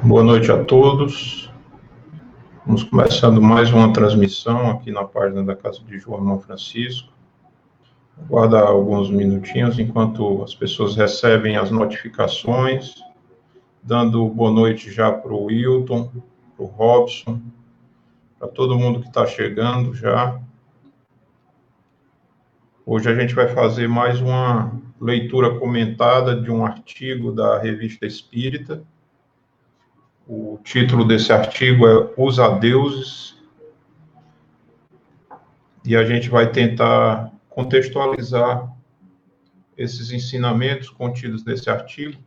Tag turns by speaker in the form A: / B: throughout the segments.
A: Boa noite a todos. Vamos começando mais uma transmissão aqui na página da Casa de João Irmão Francisco. Aguardar alguns minutinhos enquanto as pessoas recebem as notificações, dando boa noite já para o Wilton, para o Robson, para todo mundo que está chegando já. Hoje a gente vai fazer mais uma leitura comentada de um artigo da Revista Espírita. O título desse artigo é Os Adeuses, e a gente vai tentar contextualizar esses ensinamentos contidos nesse artigo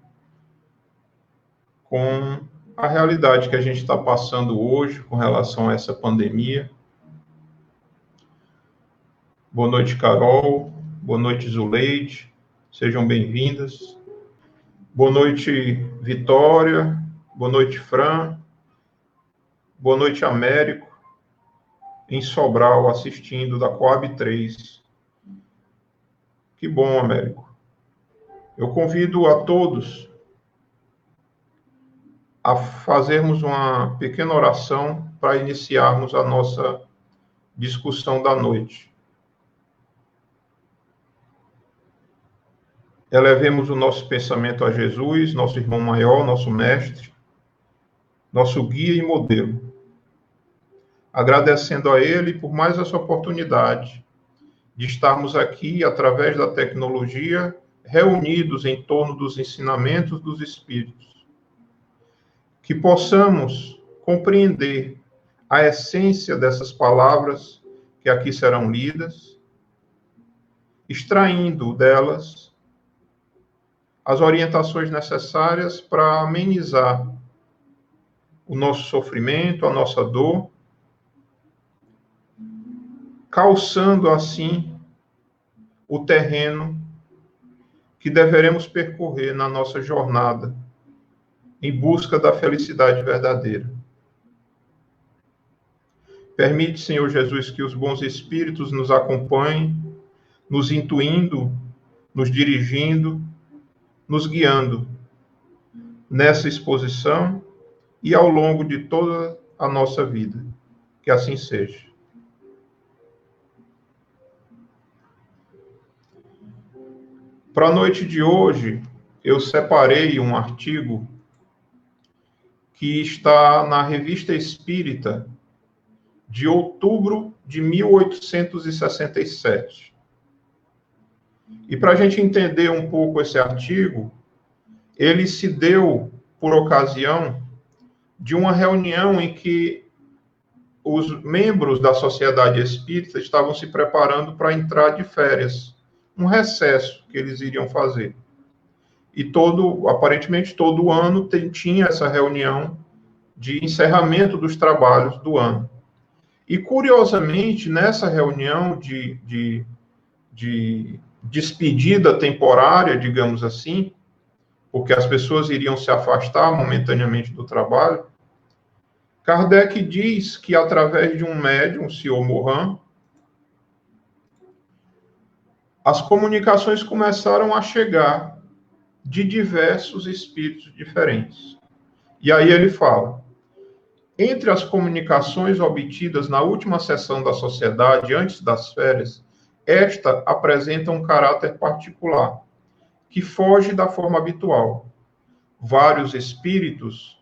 A: com a realidade que a gente está passando hoje com relação a essa pandemia. Boa noite, Carol. Boa noite, Zuleide. Sejam bem-vindas. Boa noite, Vitória. Boa noite, Fran. Boa noite, Américo, em Sobral, assistindo da Coab 3. Que bom, Américo. Eu convido a todos a fazermos uma pequena oração para iniciarmos a nossa discussão da noite. Elevemos o nosso pensamento a Jesus, nosso irmão maior, nosso mestre, nosso guia e modelo, agradecendo a Ele por mais essa oportunidade de estarmos aqui, através da tecnologia, reunidos em torno dos ensinamentos dos Espíritos, que possamos compreender a essência dessas palavras que aqui serão lidas, extraindo delas as orientações necessárias para amenizar o nosso sofrimento, a nossa dor, calçando assim o terreno que deveremos percorrer na nossa jornada em busca da felicidade verdadeira. Permite, Senhor Jesus, que os bons espíritos nos acompanhem, nos intuindo, nos dirigindo, nos guiando nessa exposição e ao longo de toda a nossa vida. Que assim seja. Para a noite de hoje, eu separei um artigo que está na Revista Espírita de outubro de 1867. E para a gente entender um pouco esse artigo, ele se deu por ocasião de uma reunião em que os membros da Sociedade Espírita estavam se preparando para entrar de férias, um recesso que eles iriam fazer. E aparentemente todo ano tinha essa reunião de encerramento dos trabalhos do ano. E, curiosamente, nessa reunião de despedida temporária, digamos assim, porque as pessoas iriam se afastar momentaneamente do trabalho, Kardec diz que, através de um médium, o senhor Morin, as comunicações começaram a chegar de diversos espíritos diferentes. E aí ele fala: entre as comunicações obtidas na última sessão da sociedade, antes das férias, esta apresenta um caráter particular, que foge da forma habitual. Vários espíritos,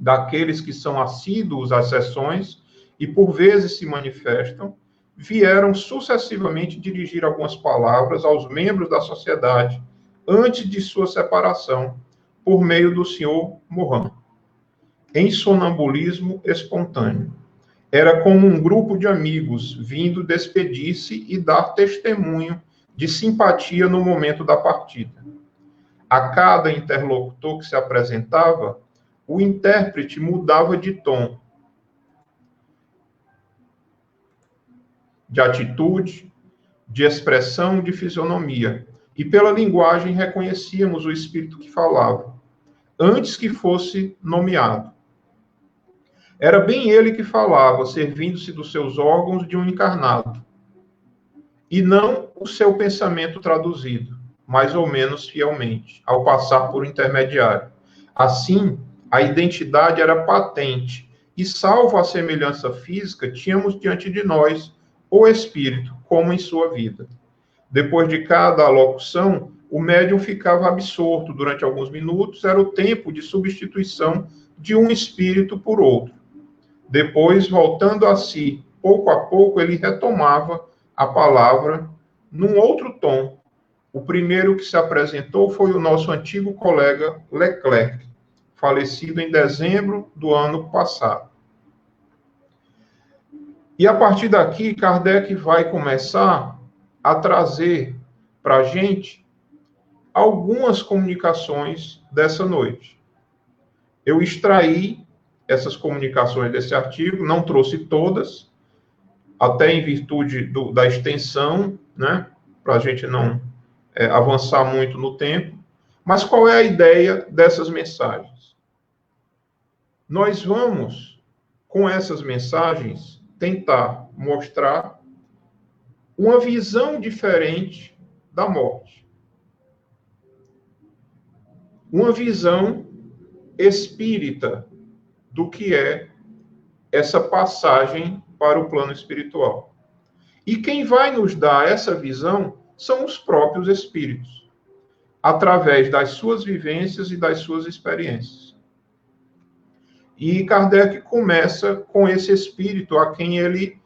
A: daqueles que são assíduos às sessões e por vezes se manifestam, vieram sucessivamente dirigir algumas palavras aos membros da sociedade antes de sua separação, por meio do senhor Morin, em sonambulismo espontâneo. Era como um grupo de amigos vindo despedir-se e dar testemunho de simpatia no momento da partida. A cada interlocutor que se apresentava, o intérprete mudava de tom, de atitude, de expressão, de fisionomia, e pela linguagem reconhecíamos o espírito que falava, antes que fosse nomeado. Era bem ele que falava, servindo-se dos seus órgãos de um encarnado, e não o seu pensamento traduzido, mais ou menos fielmente, ao passar por intermediário. Assim, A identidade era patente, e salvo a semelhança física, tínhamos diante de nós o espírito, como em sua vida. Depois de cada alocução, o médium ficava absorto durante alguns minutos, era o tempo de substituição de um espírito por outro. Depois, voltando a si, pouco a pouco, ele retomava a palavra num outro tom. O primeiro que se apresentou foi o nosso antigo colega Leclerc, falecido em dezembro do ano passado. E a partir daqui, Kardec vai começar a trazer para a gente algumas comunicações dessa noite. Eu extraí essas comunicações desse artigo, não trouxe todas, até em virtude da extensão, né, para a gente não avançar muito no tempo. Mas qual é a ideia dessas mensagens? Nós vamos, com essas mensagens, tentar mostrar uma visão diferente da morte. Uma visão espírita do que é essa passagem para o plano espiritual. E quem vai nos dar essa visão são os próprios espíritos, através das suas vivências e das suas experiências. E Kardec começa com esse espírito a quem ele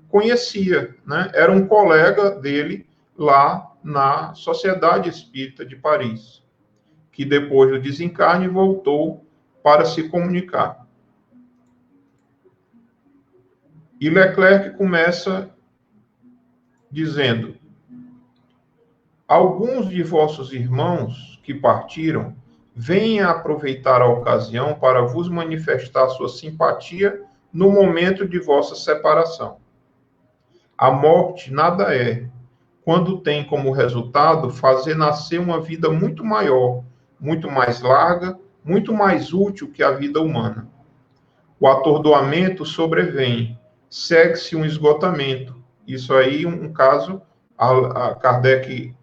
A: conhecia, né? Era um colega dele lá na Sociedade Espírita de Paris, que depois do desencarne voltou para se comunicar. E Leclerc começa dizendo: alguns de vossos irmãos que partiram, venham aproveitar a ocasião para vos manifestar sua simpatia no momento de vossa separação. A morte nada é, quando tem como resultado fazer nascer uma vida muito maior, muito mais larga, muito mais útil que a vida humana. O atordoamento sobrevém, segue-se um esgotamento. Isso aí, um caso, a Kardec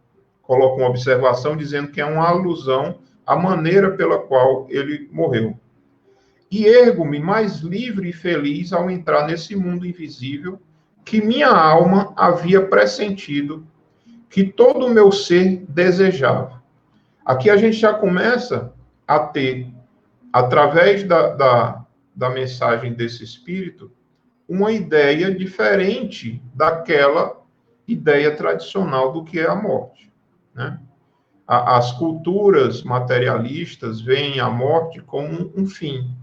A: coloca uma observação dizendo que é uma alusão à maneira pela qual ele morreu. E ergo-me mais livre e feliz ao entrar nesse mundo invisível que minha alma havia pressentido, que todo o meu ser desejava. Aqui a gente já começa a ter, através da mensagem desse espírito, uma ideia diferente daquela ideia tradicional do que é a morte, né? As culturas materialistas veem a morte como um fim.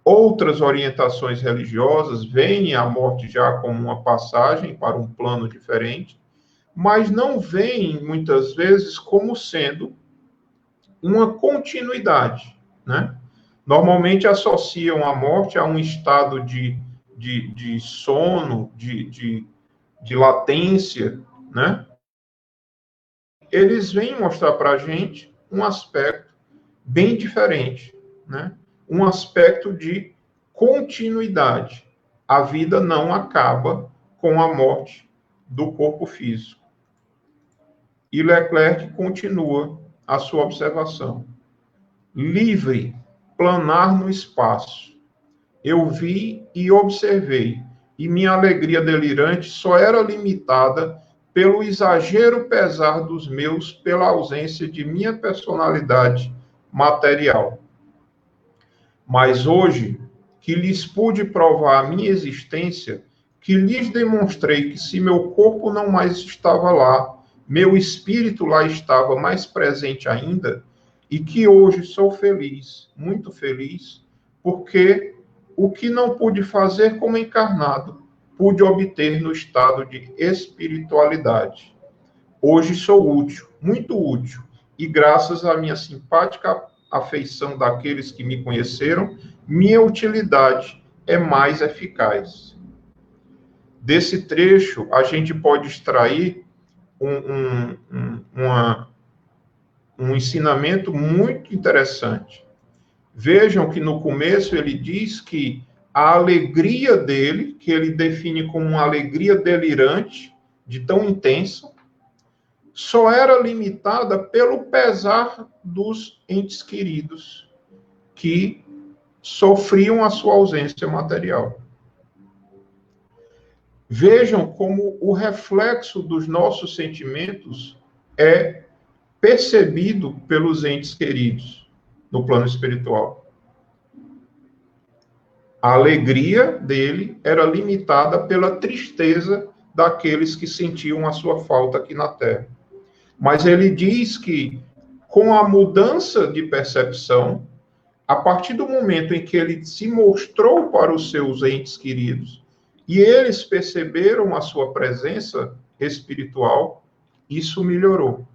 A: Outras orientações religiosas veem a morte já como uma passagem para um plano diferente, mas não veem, muitas vezes, como sendo uma continuidade, né? Normalmente associam a morte a um estado de sono, de latência, né? Eles vêm mostrar para a gente um aspecto bem diferente, né? Um aspecto de continuidade. A vida não acaba com a morte do corpo físico. E Leclerc continua a sua observação. Livre, planar no espaço. Eu vi e observei, e minha alegria delirante só era limitada pelo exagero pesar dos meus pela ausência de minha personalidade material. Mas hoje, que lhes pude provar a minha existência, que lhes demonstrei que se meu corpo não mais estava lá, meu espírito lá estava mais presente ainda, e que hoje sou feliz, muito feliz, porque o que não pude fazer como encarnado, pude obter no estado de espiritualidade. Hoje sou útil, muito útil, e graças à minha simpática afeição daqueles que me conheceram, minha utilidade é mais eficaz. Desse trecho, a gente pode extrair um ensinamento muito interessante. Vejam que no começo ele diz que a alegria dele, que ele define como uma alegria delirante, de tão intensa, só era limitada pelo pesar dos entes queridos, que sofriam a sua ausência material. Vejam como o reflexo dos nossos sentimentos é percebido pelos entes queridos no plano espiritual. A alegria dele era limitada pela tristeza daqueles que sentiam a sua falta aqui na Terra. Mas ele diz que, com a mudança de percepção, a partir do momento em que ele se mostrou para os seus entes queridos e eles perceberam a sua presença espiritual, isso melhorou.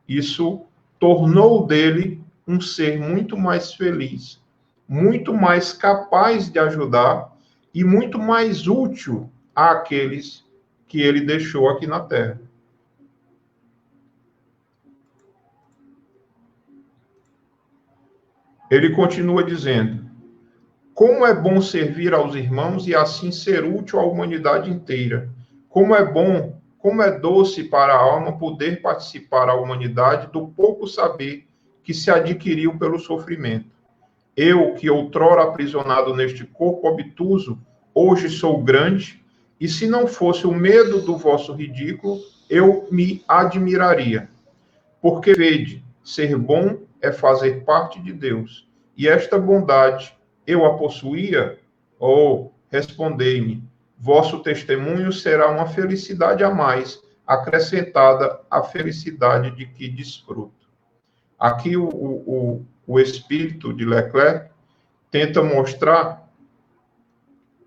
A: Isso tornou dele um ser muito mais feliz, muito mais capaz de ajudar e muito mais útil àqueles que ele deixou aqui na Terra. Ele continua dizendo: como é bom servir aos irmãos e assim ser útil à humanidade inteira. Como é bom, como é doce para a alma poder participar à humanidade do pouco saber que se adquiriu pelo sofrimento. Eu, que outrora aprisionado neste corpo obtuso, hoje sou grande, e se não fosse o medo do vosso ridículo, eu me admiraria. Porque, vede, ser bom é fazer parte de Deus, e esta bondade eu a possuía? Respondei-me, vosso testemunho será uma felicidade a mais, acrescentada à felicidade de que desfruto. Aqui o espírito de Leclerc tenta mostrar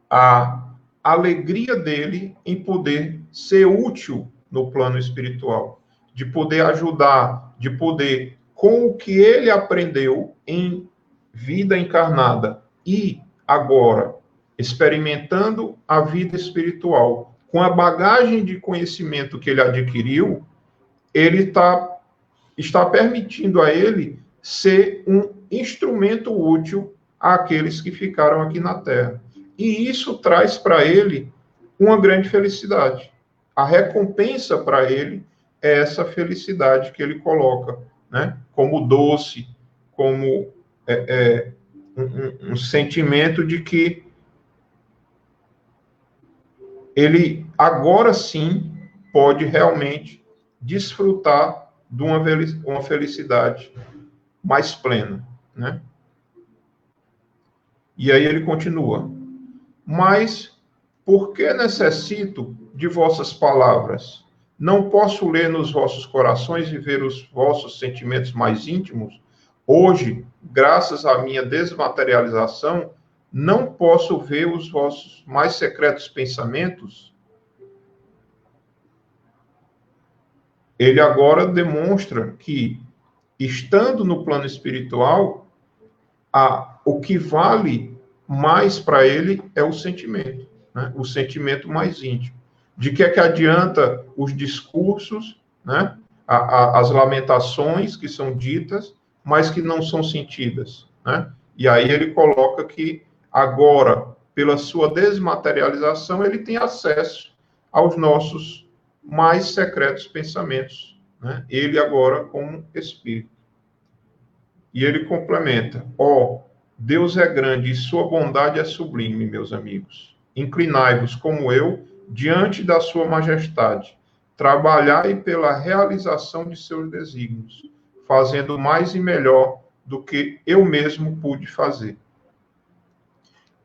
A: a alegria dele em poder ser útil no plano espiritual, de poder ajudar, de poder, com o que ele aprendeu em vida encarnada e agora experimentando a vida espiritual, com a bagagem de conhecimento que ele adquiriu, ele está permitindo a ele ser um instrumento útil àqueles que ficaram aqui na Terra. E isso traz para ele uma grande felicidade. A recompensa para ele é essa felicidade que ele coloca, né? Como doce, como um sentimento de que ele agora sim pode realmente desfrutar de uma felicidade mais plena, né? E aí ele continua: mas por que necessito de vossas palavras? Não posso ler nos vossos corações e ver os vossos sentimentos mais íntimos? Hoje, graças à minha desmaterialização, não posso ver os vossos mais secretos pensamentos? Ele agora demonstra que, estando no plano espiritual, o que vale mais para ele é o sentimento, né? O sentimento mais íntimo. De que é que adianta os discursos, né? As lamentações que são ditas, mas que não são sentidas, né? E aí ele coloca que agora, pela sua desmaterialização, ele tem acesso aos nossos mais secretos pensamentos, né? Ele agora como espírito. E ele complementa: Deus é grande e sua bondade é sublime, meus amigos. Inclinai-vos como eu diante da sua majestade. Trabalhai pela realização de seus desígnios, fazendo mais e melhor do que eu mesmo pude fazer.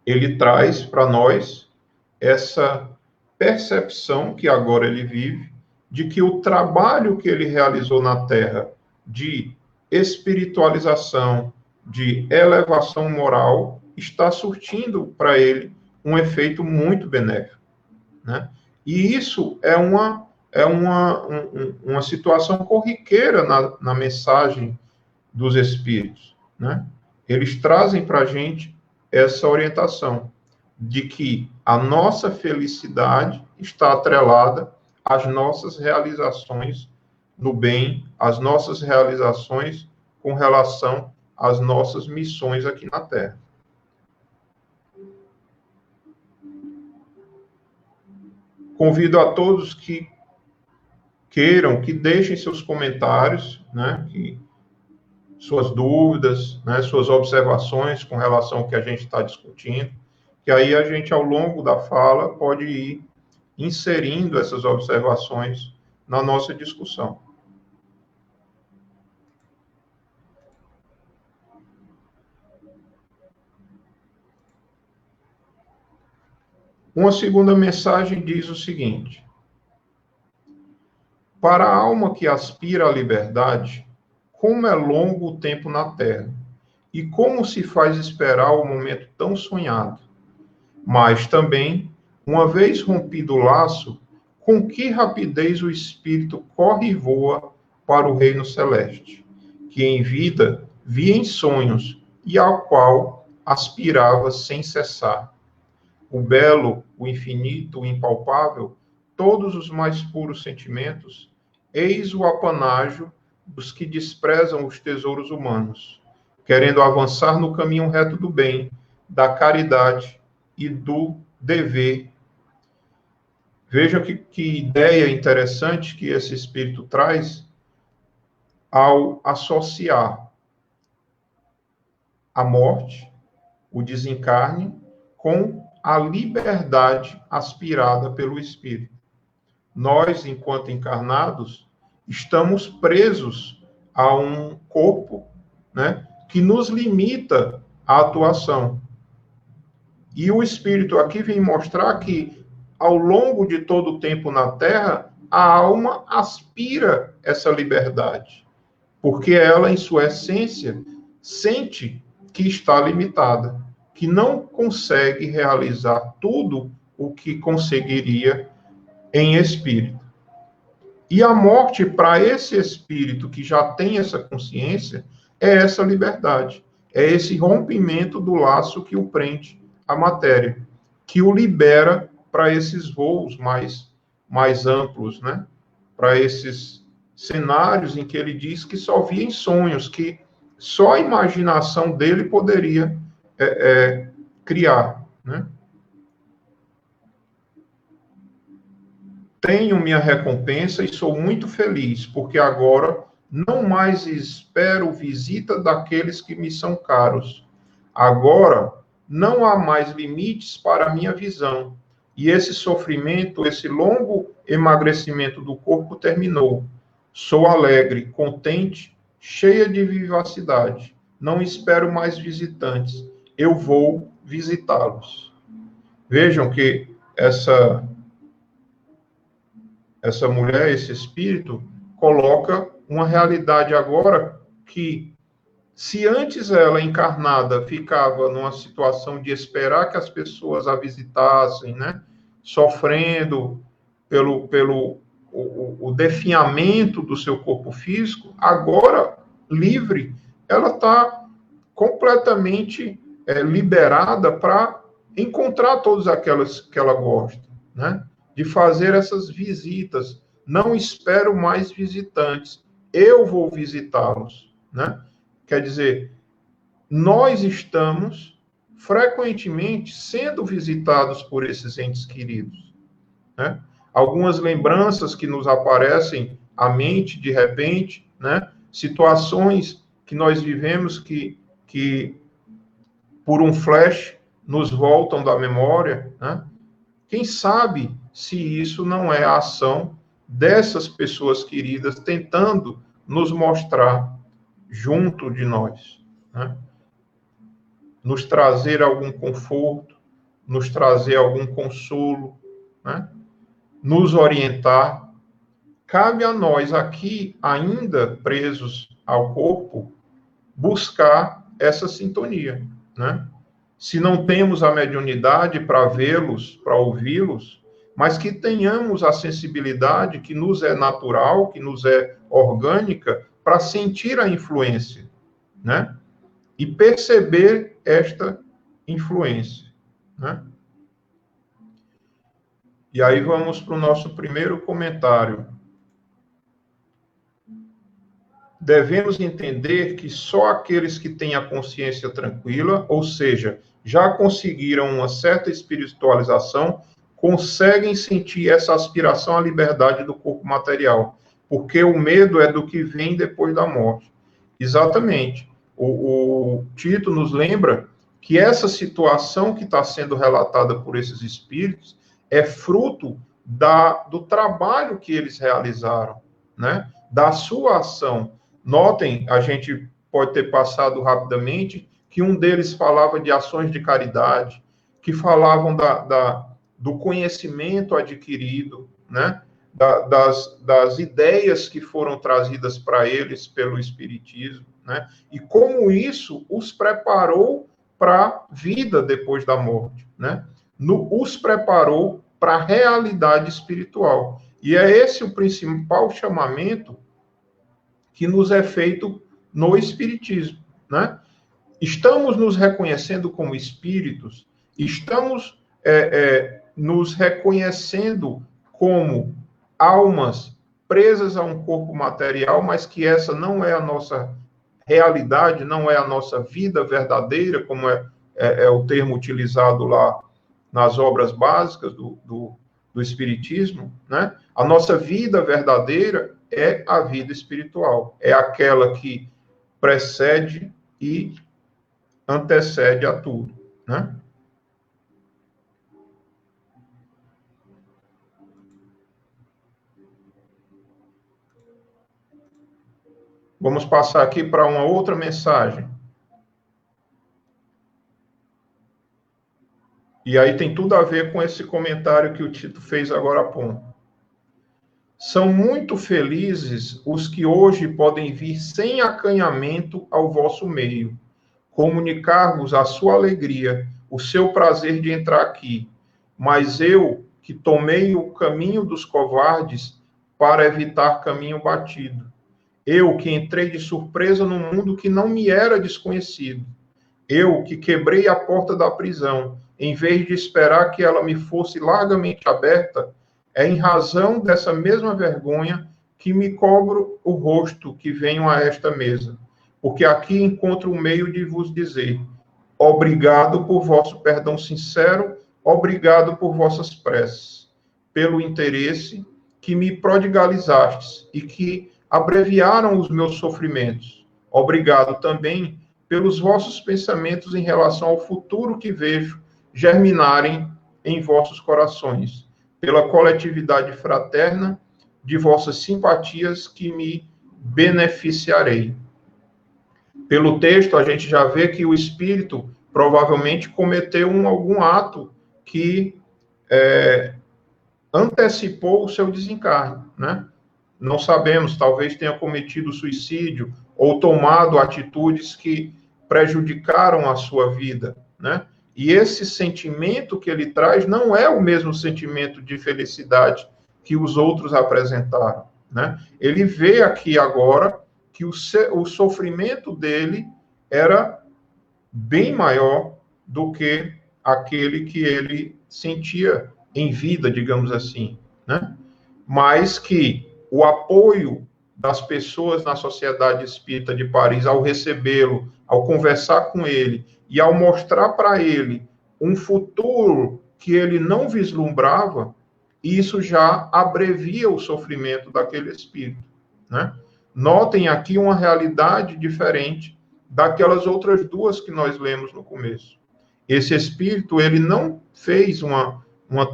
A: Ele traz para nós essa percepção que agora ele vive de que o trabalho que ele realizou na Terra de espiritualização, de elevação moral, está surtindo para ele um efeito muito benéfico, né? E isso é uma situação corriqueira na mensagem dos Espíritos, né? Eles trazem para a gente essa orientação de que a nossa felicidade está atrelada às nossas realizações no bem, às nossas realizações com relação às nossas missões aqui na Terra. Convido a todos que queiram, que deixem seus comentários, né, suas dúvidas, né, suas observações com relação ao que a gente está discutindo, que aí a gente, ao longo da fala, pode ir inserindo essas observações na nossa discussão. Uma segunda mensagem diz o seguinte: para a alma que aspira à liberdade, como é longo o tempo na terra, e como se faz esperar o momento tão sonhado. Mas também, uma vez rompido o laço, com que rapidez o espírito corre e voa para o reino celeste, que em vida via em sonhos e ao qual aspirava sem cessar. O belo, o infinito, o impalpável, todos os mais puros sentimentos, eis o apanágio dos que desprezam os tesouros humanos, querendo avançar no caminho reto do bem, da caridade e do dever. Veja que ideia interessante que esse espírito traz ao associar a morte, o desencarne, com a liberdade aspirada pelo espírito. Nós, enquanto encarnados, estamos presos a um corpo, né, que nos limita a atuação. E o espírito aqui vem mostrar que, ao longo de todo o tempo na Terra, a alma aspira essa liberdade, porque ela, em sua essência, sente que está limitada, que não consegue realizar tudo o que conseguiria em espírito. E a morte, para esse espírito que já tem essa consciência, é essa liberdade, é esse rompimento do laço que o prende à matéria, que o libera para esses voos mais amplos, né? Para esses cenários em que ele diz que só via em sonhos, que só a imaginação dele poderia criar, né? Tenho minha recompensa e sou muito feliz, porque agora não mais espero visita daqueles que me são caros. Agora não há mais limites para a minha visão, e esse sofrimento, esse longo emagrecimento do corpo terminou. Sou alegre, contente, cheia de vivacidade. Não espero mais visitantes. Eu vou visitá-los. Vejam que essa mulher, esse espírito, coloca uma realidade agora que, se antes ela, encarnada, ficava numa situação de esperar que as pessoas a visitassem, né, sofrendo pelo definhamento do seu corpo físico, agora, livre, ela está completamente liberada para encontrar todas aquelas que ela gosta, né? De fazer essas visitas. Não espero mais visitantes, eu vou visitá-los, né? Quer dizer, nós estamos frequentemente sendo visitados por esses entes queridos, né? Algumas lembranças que nos aparecem à mente de repente, né? Situações que nós vivemos que por um flash nos voltam da memória, né? Quem sabe se isso não é a ação dessas pessoas queridas tentando nos mostrar junto de nós, né? Nos trazer algum conforto, nos trazer algum consolo, né? Nos orientar. Cabe a nós aqui, ainda presos ao corpo, buscar essa sintonia, né? Se não temos a mediunidade para vê-los, para ouvi-los, mas que tenhamos a sensibilidade que nos é natural, que nos é orgânica, para sentir a influência, né? E perceber esta influência, né? E aí vamos para o nosso primeiro comentário. Devemos entender que só aqueles que têm a consciência tranquila, ou seja, já conseguiram uma certa espiritualização, conseguem sentir essa aspiração à liberdade do corpo material, porque o medo é do que vem depois da morte. Exatamente. O Tito nos lembra que essa situação que está sendo relatada por esses espíritos é fruto do trabalho que eles realizaram, né? Da sua ação. Notem, a gente pode ter passado rapidamente, que um deles falava de ações de caridade, que falavam do conhecimento adquirido, né? Das ideias que foram trazidas para eles pelo Espiritismo, né? E como isso os preparou para a vida depois da morte, né? Os preparou para a realidade espiritual. E é esse o principal chamamento que nos é feito no Espiritismo, né? Estamos nos reconhecendo como espíritos, estamos nos reconhecendo como almas presas a um corpo material, mas que essa não é a nossa realidade, não é a nossa vida verdadeira, como é o termo utilizado lá nas obras básicas do Espiritismo, né? A nossa vida verdadeira é a vida espiritual, é aquela que precede e antecede a tudo, né? Vamos passar aqui para uma outra mensagem. E aí tem tudo a ver com esse comentário que o Tito fez agora há pouco. São muito felizes os que hoje podem vir sem acanhamento ao vosso meio, comunicar-vos a sua alegria, o seu prazer de entrar aqui. Mas eu, que tomei o caminho dos covardes para evitar caminho batido. Eu, que entrei de surpresa num mundo que não me era desconhecido. Eu, que quebrei a porta da prisão, em vez de esperar que ela me fosse largamente aberta, é em razão dessa mesma vergonha que me cobro o rosto que venho a esta mesa, porque aqui encontro o meio de vos dizer: obrigado por vosso perdão sincero, obrigado por vossas preces, pelo interesse que me prodigalizastes e que abreviaram os meus sofrimentos. Obrigado também pelos vossos pensamentos em relação ao futuro que vejo germinarem em vossos corações, pela coletividade fraterna de vossas simpatias que me beneficiarei. Pelo texto, a gente já vê que o espírito provavelmente cometeu algum ato que antecipou o seu desencarne, né? Não sabemos, talvez tenha cometido suicídio ou tomado atitudes que prejudicaram a sua vida, né? E esse sentimento que ele traz não é o mesmo sentimento de felicidade que os outros apresentaram, né? Ele vê aqui agora que o sofrimento dele era bem maior do que aquele que ele sentia em vida, digamos assim, né? Mas que o apoio das pessoas na Sociedade Espírita de Paris ao recebê-lo, ao conversar com ele e ao mostrar para ele um futuro que ele não vislumbrava, isso já abrevia o sofrimento daquele espírito, né? Notem aqui uma realidade diferente daquelas outras duas que nós lemos no começo. Esse espírito, ele não fez uma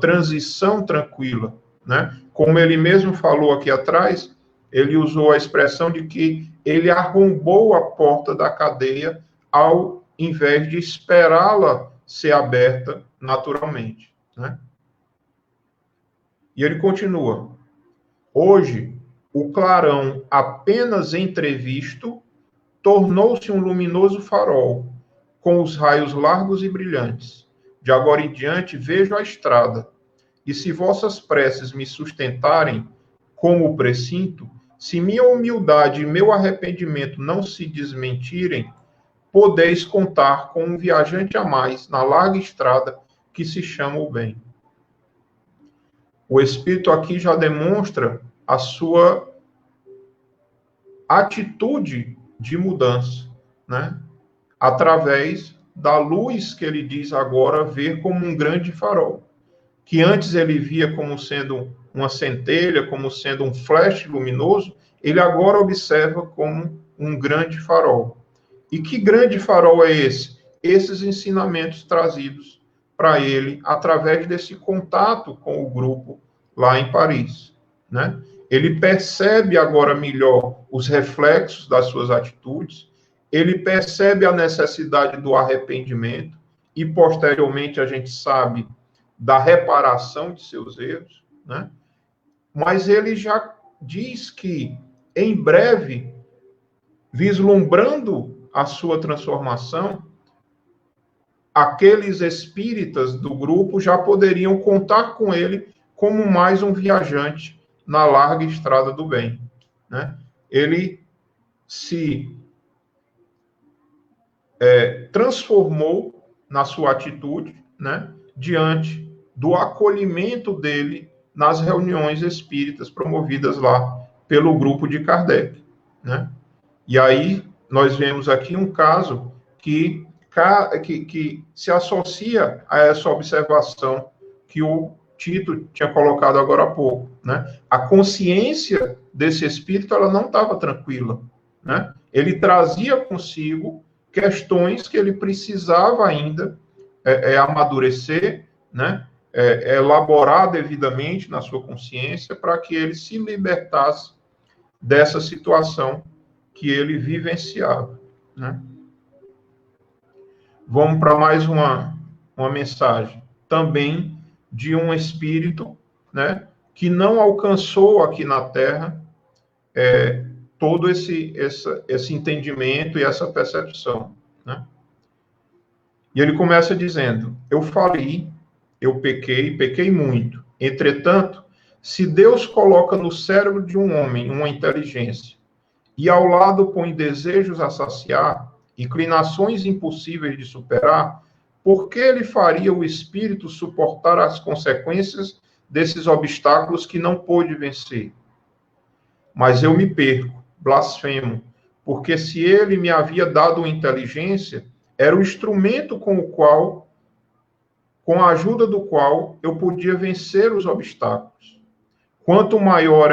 A: transição tranquila, né? Como ele mesmo falou aqui atrás, ele usou a expressão de que ele arrombou a porta da cadeia ao invés de esperá-la ser aberta naturalmente, né? E ele continua: hoje, o clarão apenas entrevisto tornou-se um luminoso farol, com os raios largos e brilhantes. De agora em diante vejo a estrada, e se vossas preces me sustentarem, como o precinto, se minha humildade e meu arrependimento não se desmentirem, podeis contar com um viajante a mais na larga estrada que se chama o bem. O Espírito aqui já demonstra a sua atitude de mudança, né? Através da luz que ele diz agora ver como um grande farol, que antes ele via como sendo uma centelha, como sendo um flash luminoso, ele agora observa como um grande farol. E que grande farol é esse? Esses ensinamentos trazidos para ele através desse contato com o grupo lá em Paris, né? Ele percebe agora melhor os reflexos das suas atitudes, ele percebe a necessidade do arrependimento e, posteriormente, a gente sabe da reparação de seus erros, né? Mas ele já diz que, em breve, vislumbrando a sua transformação, aqueles espíritas do grupo já poderiam contar com ele como mais um viajante na larga estrada do bem, né? Ele se transformou na sua atitude, né, diante do acolhimento dele nas reuniões espíritas promovidas lá pelo grupo de Kardec, né? E aí nós vemos aqui um caso que se associa a essa observação que o Tito tinha colocado agora há pouco, né? A consciência desse espírito, ela não estava tranquila, né? Ele trazia consigo questões que ele precisava ainda amadurecer, né? Elaborar devidamente na sua consciência para que ele se libertasse dessa situação que ele vivenciava, né? Vamos para mais uma mensagem, também de um espírito, né, que não alcançou aqui na Terra todo esse entendimento e essa percepção, né? E ele começa dizendo: eu falei, eu pequei muito. Entretanto, se Deus coloca no cérebro de um homem uma inteligência e ao lado põe desejos a saciar, inclinações impossíveis de superar, por que ele faria o espírito suportar as consequências desses obstáculos que não pôde vencer? Mas eu me perco, blasfemo, porque se ele me havia dado inteligência, era o instrumento com a ajuda do qual eu podia vencer os obstáculos. Quanto maior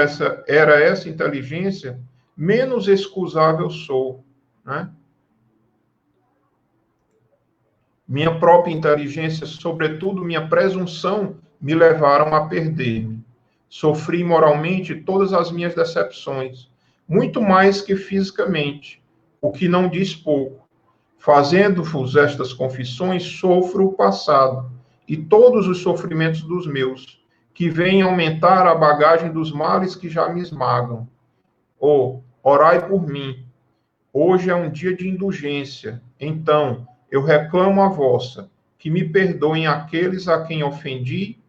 A: era essa inteligência, menos excusável sou, né? Minha própria inteligência, sobretudo minha presunção, me levaram a perder-me. Sofri moralmente todas as minhas decepções, muito mais que fisicamente, o que não diz pouco. Fazendo-vos estas confissões, sofro o passado e todos os sofrimentos dos meus, que vêm aumentar a bagagem dos males que já me esmagam. Orai por mim. Hoje é um dia de indulgência. Então, eu reclamo a vossa, que me perdoem aqueles a quem ofendi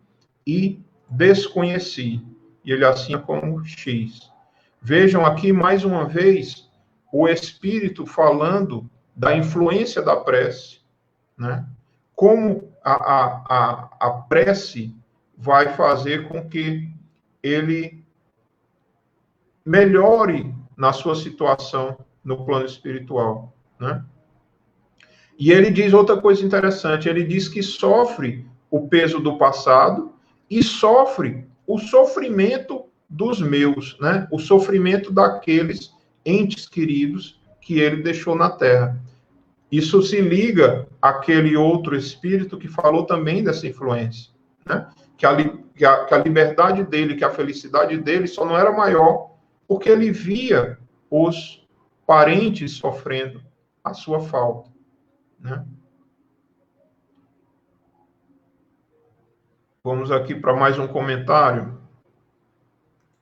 A: e desconheci. E ele assina como X. Vejam aqui, mais uma vez, o Espírito falando da influência da prece, né? Como a prece vai fazer com que ele melhore na sua situação no plano espiritual, né? E ele diz outra coisa interessante, ele diz que sofre o peso do passado e sofre o sofrimento dos meus, né? O sofrimento daqueles entes queridos que ele deixou na Terra. Isso se liga àquele outro espírito que falou também dessa influência, né? Que a liberdade dele, que a felicidade dele só não era maior porque ele via os parentes sofrendo a sua falta, né? Vamos aqui para mais um comentário.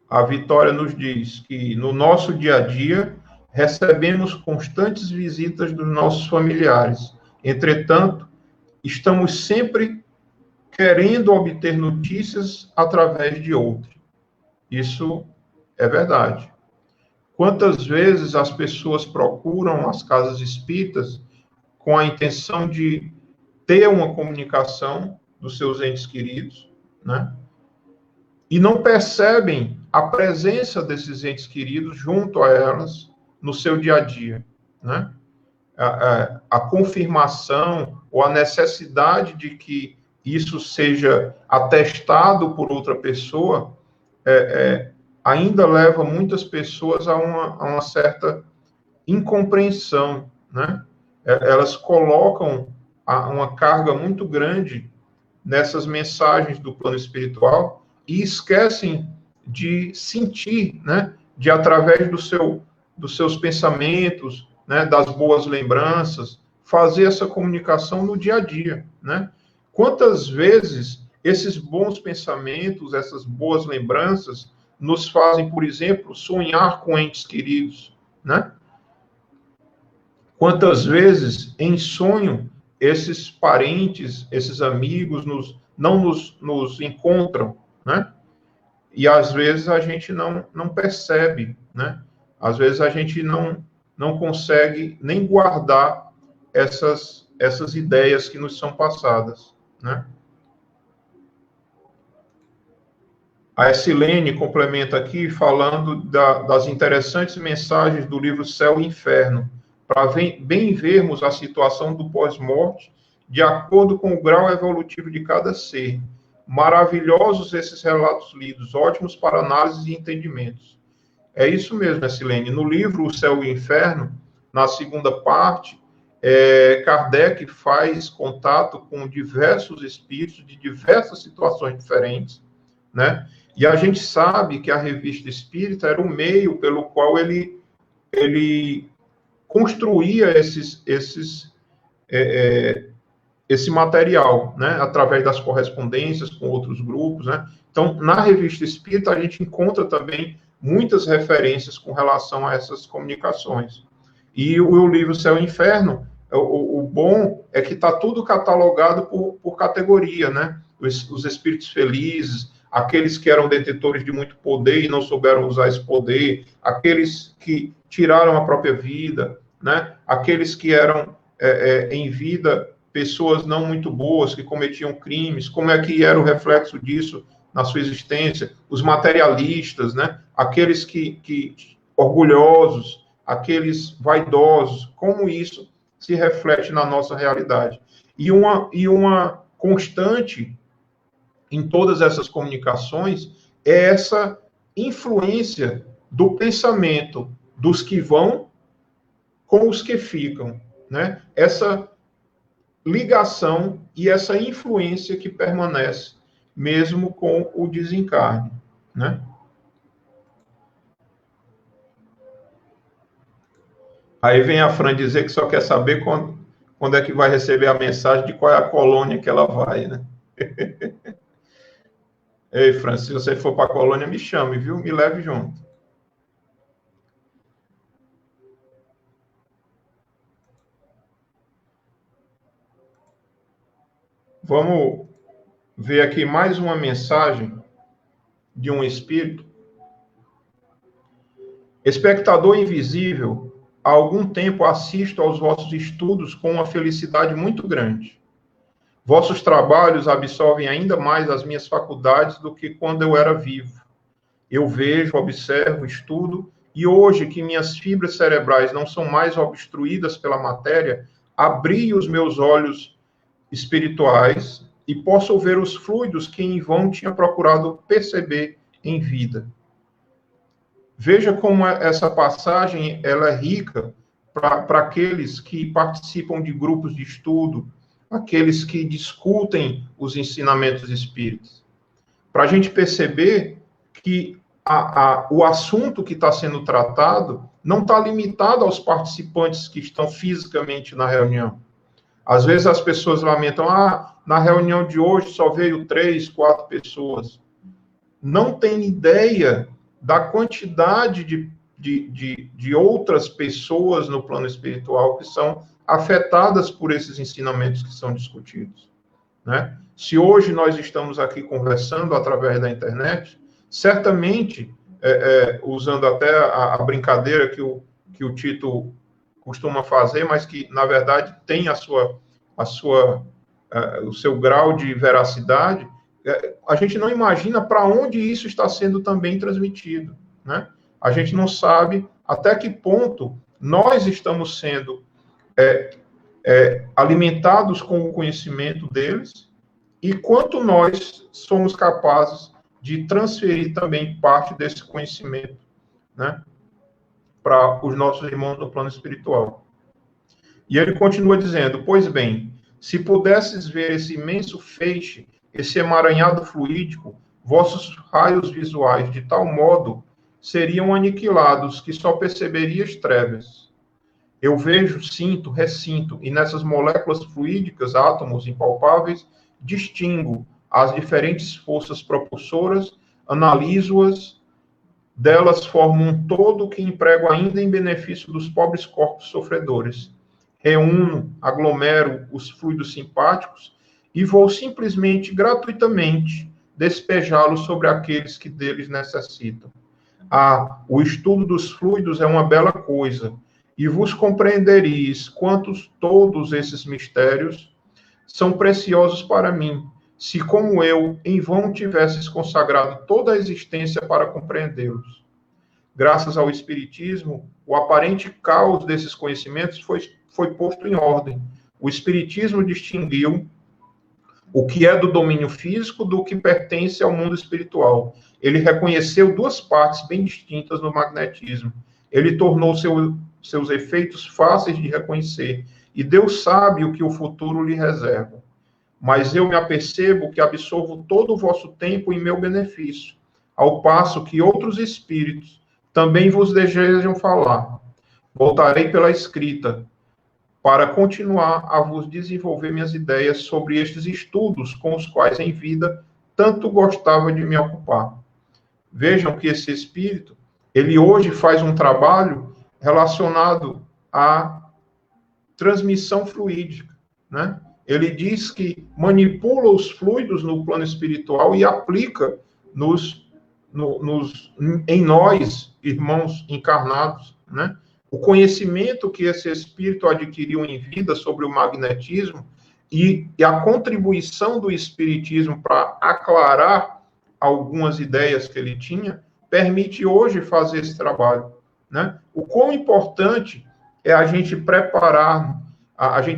A: A Vitória nos diz que no nosso dia a dia recebemos constantes visitas dos nossos familiares. Entretanto, estamos sempre querendo obter notícias através de outros. Isso é verdade. Quantas vezes as pessoas procuram as casas espíritas com a intenção de ter uma comunicação dos seus entes queridos, né? E não percebem a presença desses entes queridos junto a elas no seu dia a dia, né? A confirmação ou a necessidade de que isso seja atestado por outra pessoa ainda leva muitas pessoas a uma certa incompreensão, né? Elas colocam uma carga muito grande nessas mensagens do plano espiritual e esquecem de sentir, né? De através dos seus pensamentos, né? Das boas lembranças, fazer essa comunicação no dia a dia, né? Quantas vezes esses bons pensamentos, essas boas lembranças, nos fazem, por exemplo, sonhar com entes queridos, né? Quantas vezes, em sonho, esses parentes, esses amigos não nos encontram, né? E às vezes a gente não percebe, né? Às vezes a gente não consegue nem guardar essas ideias que nos são passadas, né? A Silene complementa aqui falando das interessantes mensagens do livro Céu e Inferno, para bem vermos a situação do pós-morte de acordo com o grau evolutivo de cada ser. Maravilhosos esses relatos lidos, ótimos para análise e entendimentos. É isso mesmo, Silene. No livro O Céu e o Inferno, na segunda parte, Kardec faz contato com diversos espíritos de diversas situações diferentes, né? E a gente sabe que a Revista Espírita era o meio pelo qual ele construía esse material, né? Através das correspondências com outros grupos, né? Então, na Revista Espírita, a gente encontra também muitas referências com relação a essas comunicações. E o livro Céu e Inferno, o bom é que está tudo catalogado por categoria, né? Os espíritos felizes, aqueles que eram detentores de muito poder e não souberam usar esse poder, aqueles que tiraram a própria vida, né? Aqueles que eram, em vida, pessoas não muito boas, que cometiam crimes, como é que era o reflexo disso na sua existência, os materialistas, né? Aqueles que orgulhosos, aqueles vaidosos, como isso se reflete na nossa realidade. E uma constante em todas essas comunicações é essa influência do pensamento dos que vão com os que ficam, né? Essa ligação e essa influência que permanece mesmo com o desencarne, né? Aí vem a Fran dizer que só quer saber quando é que vai receber a mensagem de qual é a colônia que ela vai, né? Ei, Fran, se você for para a colônia, me chame, viu? Me leve junto. Vamos ver aqui mais uma mensagem de um espírito. Espectador invisível, há algum tempo assisto aos vossos estudos com uma felicidade muito grande. Vossos trabalhos absorvem ainda mais as minhas faculdades do que quando eu era vivo. Eu vejo, observo, estudo, e hoje que minhas fibras cerebrais não são mais obstruídas pela matéria, abri os meus olhos espirituais e posso ver os fluidos que em vão tinha procurado perceber em vida. Veja como essa passagem ela é rica para aqueles que participam de grupos de estudo, aqueles que discutem os ensinamentos espíritas. Para a gente perceber que o assunto que está sendo tratado não está limitado aos participantes que estão fisicamente na reunião. Às vezes as pessoas lamentam, na reunião de hoje só veio 3, 4 pessoas. Não tem ideia da quantidade de outras pessoas no plano espiritual que são afetadas por esses ensinamentos que são discutidos, né? Se hoje nós estamos aqui conversando através da internet, certamente, usando até a brincadeira que o Tito costuma fazer, mas que, na verdade, tem o seu grau de veracidade, a gente não imagina para onde isso está sendo também transmitido, né? A gente não sabe até que ponto nós estamos sendo alimentados com o conhecimento deles e quanto nós somos capazes de transferir também parte desse conhecimento, né? para os nossos irmãos no plano espiritual. E ele continua dizendo: pois bem, se pudesses ver esse imenso feixe, esse emaranhado fluídico, vossos raios visuais de tal modo seriam aniquilados que só perceberias trevas. Eu vejo, sinto, ressinto, e nessas moléculas fluídicas, átomos impalpáveis, distingo as diferentes forças propulsoras, analiso-as, delas formo um todo que emprego ainda em benefício dos pobres corpos sofredores. Reúno, aglomero os fluidos simpáticos e vou simplesmente, gratuitamente, despejá-los sobre aqueles que deles necessitam. O estudo dos fluidos é uma bela coisa, e vos compreendereis quantos todos esses mistérios são preciosos para mim, se como eu, em vão tivesses consagrado toda a existência para compreendê-los. Graças ao Espiritismo, o aparente caos desses conhecimentos foi posto em ordem. O Espiritismo distinguiu o que é do domínio físico do que pertence ao mundo espiritual. Ele reconheceu duas partes bem distintas no magnetismo. Ele tornou seus efeitos fáceis de reconhecer. E Deus sabe o que o futuro lhe reserva. Mas eu me apercebo que absorvo todo o vosso tempo em meu benefício, ao passo que outros espíritos também vos desejam falar. Voltarei pela escrita, para continuar a vos desenvolver minhas ideias sobre estes estudos com os quais em vida tanto gostava de me ocupar. Vejam que esse espírito, ele hoje faz um trabalho relacionado à transmissão fluídica, né? Ele diz que manipula os fluidos no plano espiritual e aplica em nós, irmãos encarnados, né? O conhecimento que esse espírito adquiriu em vida sobre o magnetismo e a contribuição do espiritismo para aclarar algumas ideias que ele tinha, permite hoje fazer esse trabalho, né? O quão importante é a gente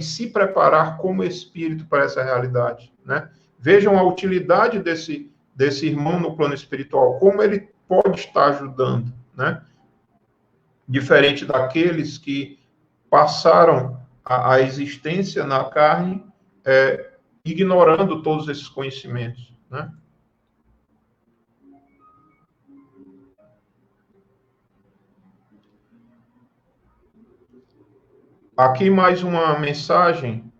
A: se preparar como espírito para essa realidade, né? Vejam a utilidade desse irmão no plano espiritual, como ele pode estar ajudando, né? Diferente daqueles que passaram a existência na carne, ignorando todos esses conhecimentos, né? Aqui mais uma mensagem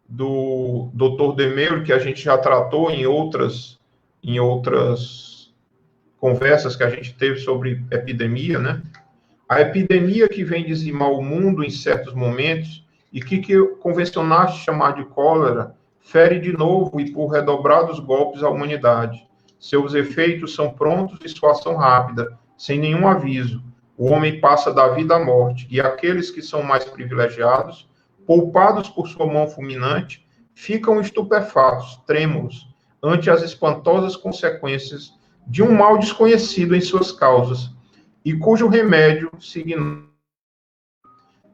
A: do Dr. Demeuro, que a gente já tratou em outras conversas que a gente teve sobre epidemia, né? A epidemia que vem dizimar o mundo em certos momentos e que convencionaste chamar de cólera, fere de novo e por redobrados golpes a humanidade. Seus efeitos são prontos e sua ação rápida, sem nenhum aviso. O homem passa da vida à morte, e aqueles que são mais privilegiados, poupados por sua mão fulminante, ficam estupefatos, trêmulos, ante as espantosas consequências de um mal desconhecido em suas causas, e cujo remédio se ignora.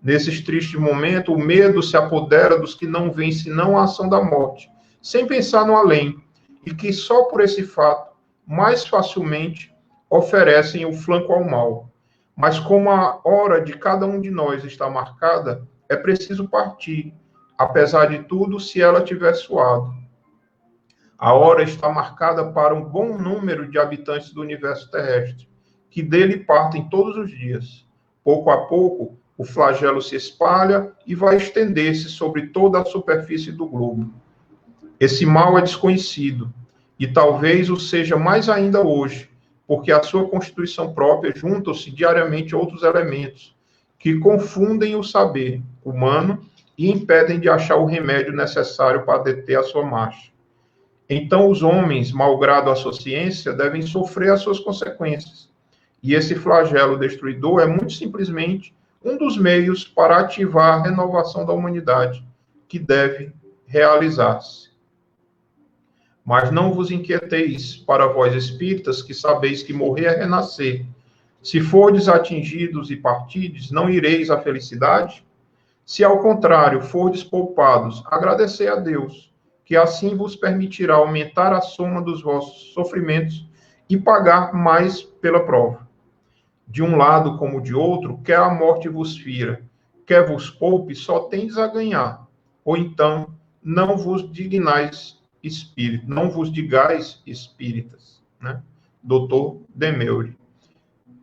A: Nesses tristes momentos, o medo se apodera dos que não veem senão a ação da morte, sem pensar no além, e que só por esse fato, mais facilmente, oferecem o flanco ao mal. Mas como a hora de cada um de nós está marcada, é preciso partir, apesar de tudo, se ela tiver suado. A hora está marcada para um bom número de habitantes do universo terrestre, que dele partem todos os dias. Pouco a pouco, o flagelo se espalha e vai estender-se sobre toda a superfície do globo. Esse mal é desconhecido, e talvez o seja mais ainda hoje, porque a sua constituição própria juntam-se diariamente outros elementos que confundem o saber humano e impedem de achar o remédio necessário para deter a sua marcha. Então, os homens, malgrado a sua ciência, devem sofrer as suas consequências. E esse flagelo destruidor é muito simplesmente um dos meios para ativar a renovação da humanidade, que deve realizar-se. Mas não vos inquieteis, para vós espíritas, que sabeis que morrer é renascer. Se fordes atingidos e partides, não ireis à felicidade? Se, ao contrário, fordes poupados, agradecei a Deus, que assim vos permitirá aumentar a soma dos vossos sofrimentos e pagar mais pela prova. de um lado como de outro, quer a morte vos fira, quer vos poupe, só tendes a ganhar. Ou então, não vos dignais espírito, não vos digais espíritas, né? Doutor Demeure.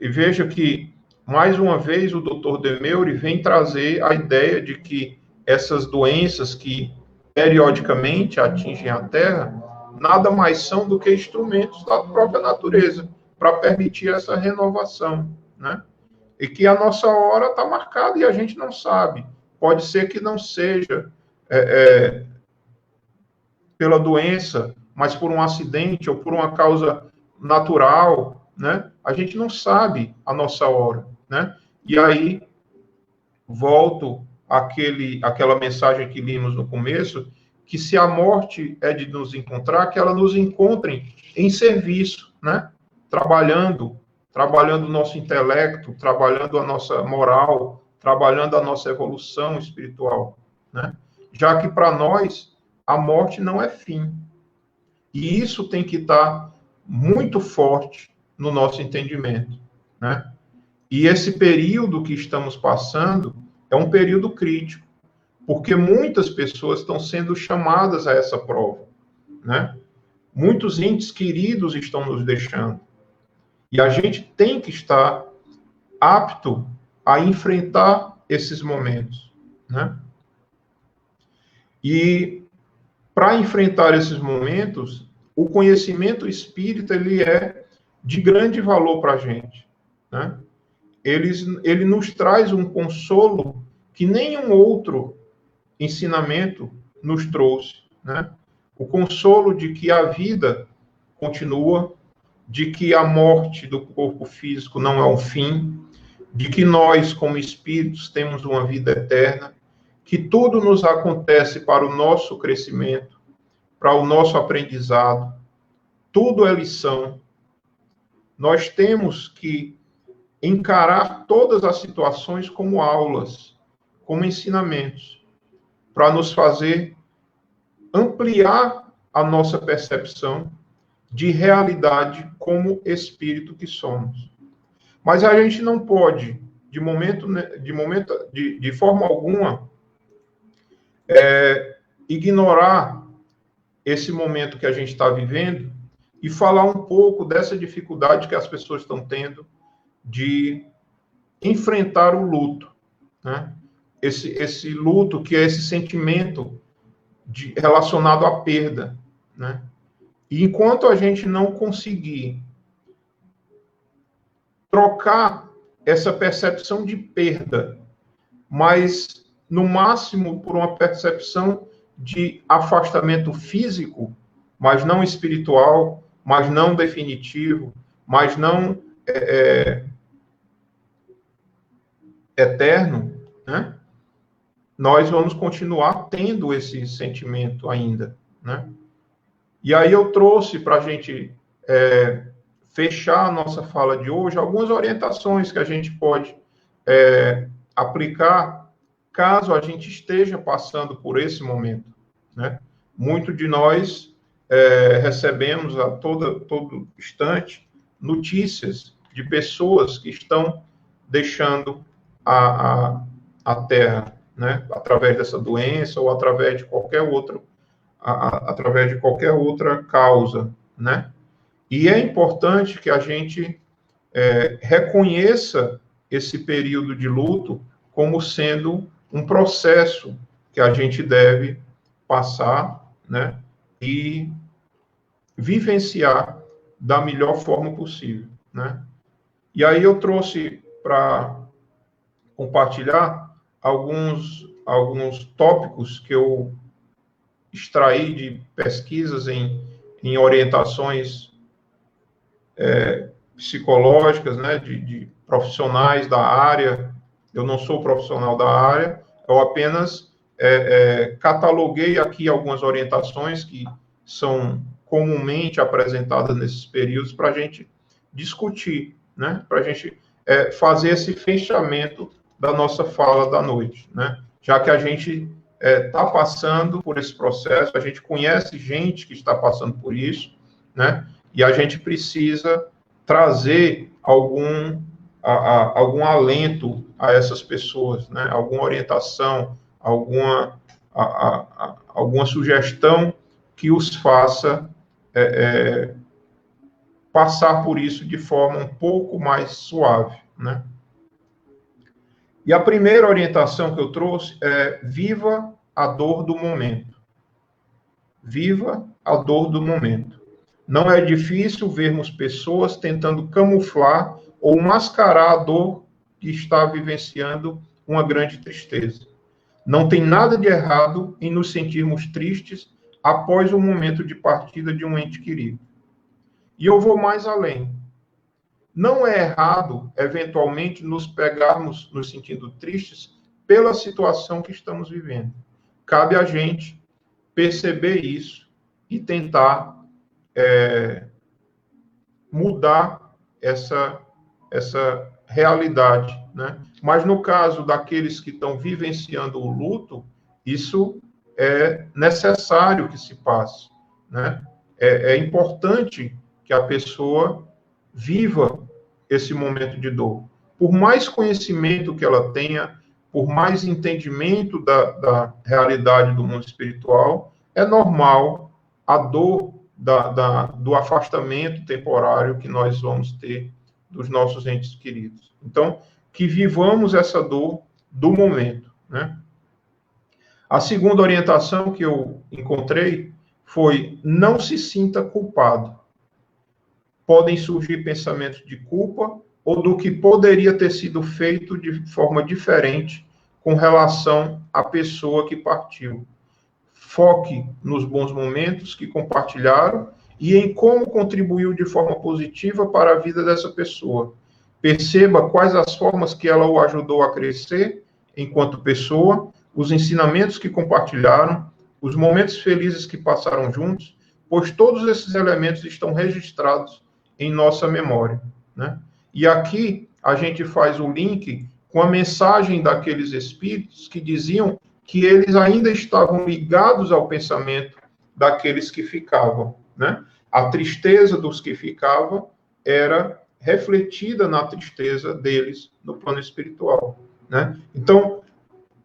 A: E veja que, mais uma vez, o doutor Demeure vem trazer a ideia de que essas doenças que periodicamente atingem a Terra, nada mais são do que instrumentos da própria natureza, para permitir essa renovação, né? E que a nossa hora está marcada e a gente não sabe. Pode ser que não seja pela doença, mas por um acidente ou por uma causa natural, né? A gente não sabe a nossa hora, né? E aí volto àquela mensagem que limos no começo, que se a morte é de nos encontrar, que ela nos encontre em serviço, né? Trabalhando o nosso intelecto, trabalhando a nossa moral, trabalhando a nossa evolução espiritual, né? Já que para nós a morte não é fim. E isso tem que estar muito forte no nosso entendimento, né? E esse período que estamos passando é um período crítico, porque muitas pessoas estão sendo chamadas a essa prova, né? Muitos entes queridos estão nos deixando. E a gente tem que estar apto a enfrentar esses momentos, né? E para enfrentar esses momentos, o conhecimento espírita ele é de grande valor para a gente, né? Ele nos traz um consolo que nenhum outro ensinamento nos trouxe, né? O consolo de que a vida continua, de que a morte do corpo físico não é um fim, de que nós, como espíritos, temos uma vida eterna, que tudo nos acontece para o nosso crescimento, para o nosso aprendizado, tudo é lição. Nós temos que encarar todas as situações como aulas, como ensinamentos, para nos fazer ampliar a nossa percepção de realidade como espírito que somos. Mas a gente não pode, de forma alguma, ignorar esse momento que a gente está vivendo e falar um pouco dessa dificuldade que as pessoas estão tendo de enfrentar o luto, né? Esse luto que é esse sentimento relacionado à perda, né? E enquanto a gente não conseguir trocar essa percepção de perda, mas no máximo por uma percepção de afastamento físico, mas não espiritual, mas não definitivo, mas não eterno, né? Nós vamos continuar tendo esse sentimento ainda, né? E aí eu trouxe para a gente fechar a nossa fala de hoje algumas orientações que a gente pode aplicar caso a gente esteja passando por esse momento, né? Muito de nós recebemos a todo instante notícias de pessoas que estão deixando a Terra, né? Através dessa doença ou através de qualquer outra causa, né? E é importante que a gente reconheça esse período de luto como sendo um processo que a gente deve passar, né? E vivenciar da melhor forma possível, né? E aí eu trouxe para compartilhar alguns tópicos que eu extraí de pesquisas em orientações psicológicas, né, de profissionais da área. Eu não sou profissional da área, eu apenas cataloguei aqui algumas orientações que são comumente apresentadas nesses períodos para a gente discutir, né, para a gente fazer esse fechamento da nossa fala da noite, né, já que a gente está passando por esse processo, a gente conhece gente que está passando por isso, né? E a gente precisa trazer algum alento a essas pessoas, né? Alguma orientação, alguma sugestão que os faça passar por isso de forma um pouco mais suave, né? E a primeira orientação que eu trouxe é: viva a dor do momento. Viva a dor do momento. Não é difícil vermos pessoas tentando camuflar ou mascarar a dor que está vivenciando uma grande tristeza. Não tem nada de errado em nos sentirmos tristes após o momento de partida de um ente querido. E eu vou mais além. Não é errado, eventualmente, nos pegarmos nos sentindo tristes pela situação que estamos vivendo. Cabe a gente perceber isso e tentar mudar essa realidade, né? Mas no caso daqueles que estão vivenciando o luto, isso é necessário que se passe, né? É importante que a pessoa viva esse momento de dor. Por mais conhecimento que ela tenha, por mais entendimento da realidade do mundo espiritual, é normal a dor do afastamento temporário que nós vamos ter dos nossos entes queridos. Então, que vivamos essa dor do momento, né? A segunda orientação que eu encontrei foi: não se sinta culpado. Podem surgir pensamentos de culpa ou do que poderia ter sido feito de forma diferente com relação à pessoa que partiu. Foque nos bons momentos que compartilharam e em como contribuiu de forma positiva para a vida dessa pessoa. Perceba quais as formas que ela o ajudou a crescer enquanto pessoa, os ensinamentos que compartilharam, os momentos felizes que passaram juntos, pois todos esses elementos estão registrados em nossa memória, né? E aqui a gente faz o link com a mensagem daqueles espíritos que diziam que eles ainda estavam ligados ao pensamento daqueles que ficavam, né? A tristeza dos que ficavam era refletida na tristeza deles no plano espiritual, né? Então,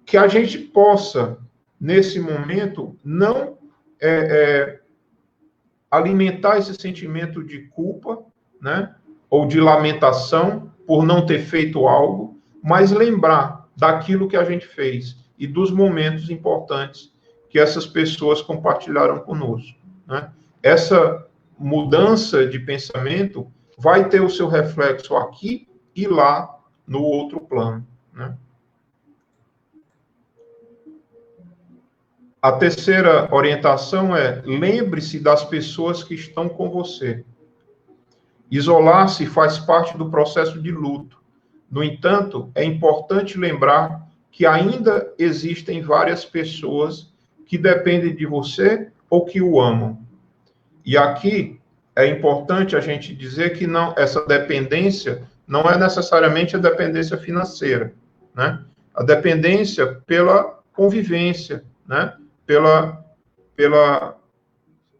A: que a gente possa, nesse momento, não alimentar esse sentimento de culpa, né? Ou de lamentação por não ter feito algo, mas lembrar daquilo que a gente fez e dos momentos importantes que essas pessoas compartilharam conosco, né? Essa mudança de pensamento vai ter o seu reflexo aqui e lá no outro plano, né? A terceira orientação é: lembre-se das pessoas que estão com você. Isolar-se faz parte do processo de luto. No entanto, é importante lembrar que ainda existem várias pessoas que dependem de você ou que o amam. E aqui é importante a gente dizer que não, essa dependência não é necessariamente a dependência financeira, né? A dependência pela convivência, né?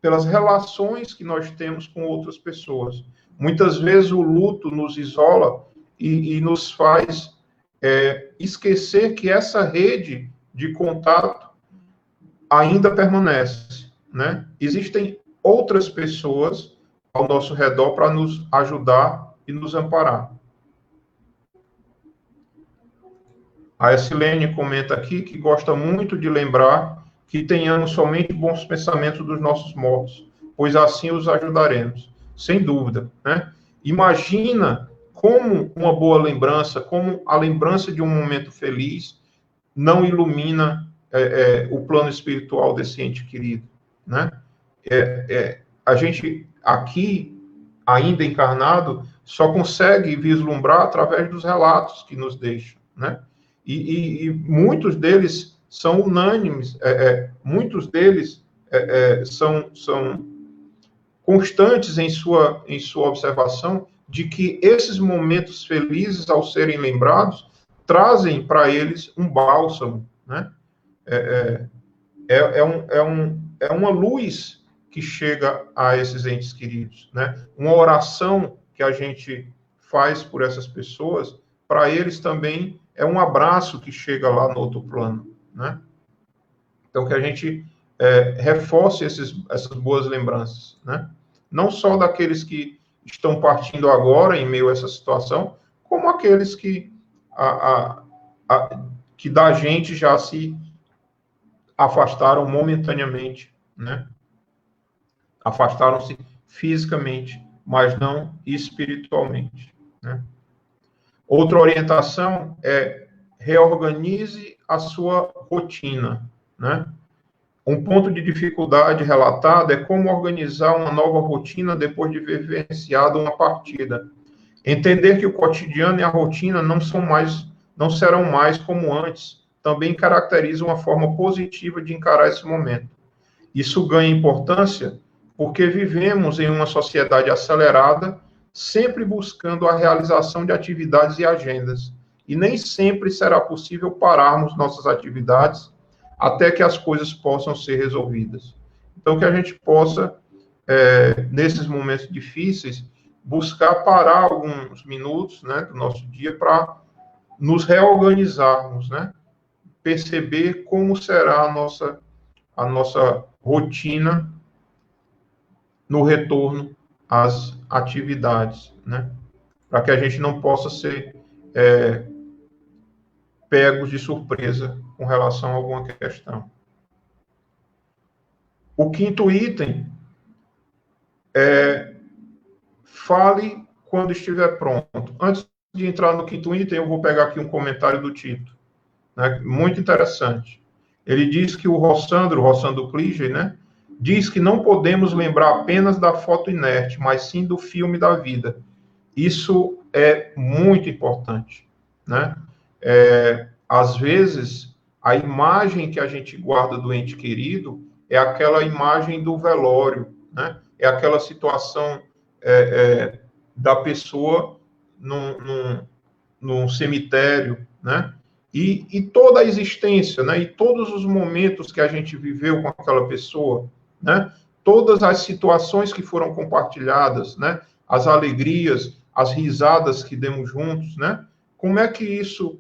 A: Pelas relações que nós temos com outras pessoas. Muitas vezes o luto nos isola e nos faz esquecer que essa rede de contato ainda permanece, né? Existem outras pessoas ao nosso redor para nos ajudar e nos amparar. A Silene comenta aqui que gosta muito de lembrar que tenhamos somente bons pensamentos dos nossos mortos, pois assim os ajudaremos, sem dúvida, né? Imagina como uma boa lembrança, como a lembrança de um momento feliz não ilumina o plano espiritual desse ente querido, né? A gente aqui, ainda encarnado, só consegue vislumbrar através dos relatos que nos deixam, né? E muitos deles são unânimes, muitos deles são constantes em sua observação de que esses momentos felizes, ao serem lembrados, trazem para eles um bálsamo, né? É uma luz que chega a esses entes queridos, né? Uma oração que a gente faz por essas pessoas, para eles também é um abraço que chega lá no outro plano, né? Então, que a gente reforce essas boas lembranças, né? Não só daqueles que estão partindo agora em meio a essa situação, como aqueles que, que da gente já se afastaram momentaneamente, né? Afastaram-se fisicamente, mas não espiritualmente, né? Outra orientação é reorganize a sua rotina, né? Um ponto de dificuldade relatado é como organizar uma nova rotina depois de vivenciado uma partida. Entender que o cotidiano e a rotina não serão mais como antes, também caracteriza uma forma positiva de encarar esse momento. Isso ganha importância porque vivemos em uma sociedade acelerada, sempre buscando a realização de atividades e agendas. E nem sempre será possível pararmos nossas atividades até que as coisas possam ser resolvidas. Então, que a gente possa, nesses momentos difíceis, buscar parar alguns minutos, né, do nosso dia para nos reorganizarmos, né? Perceber como será a nossa rotina no retorno às atividades, né? Para que a gente não possa ser pegos de surpresa com relação a alguma questão. O quinto item é fale quando estiver pronto. Antes de entrar no quinto item, eu vou pegar aqui um comentário do Tito, né? Muito interessante. Ele diz que o Rossandro Kliger, né, diz que não podemos lembrar apenas da foto inerte, mas sim do filme da vida. Isso é muito importante, né? Às vezes, a imagem que a gente guarda do ente querido é aquela imagem do velório, né? É aquela situação da pessoa num cemitério, né? E toda a existência, né? E todos os momentos que a gente viveu com aquela pessoa, né? Todas as situações que foram compartilhadas, né? As alegrias, as risadas que demos juntos, né? Como é que isso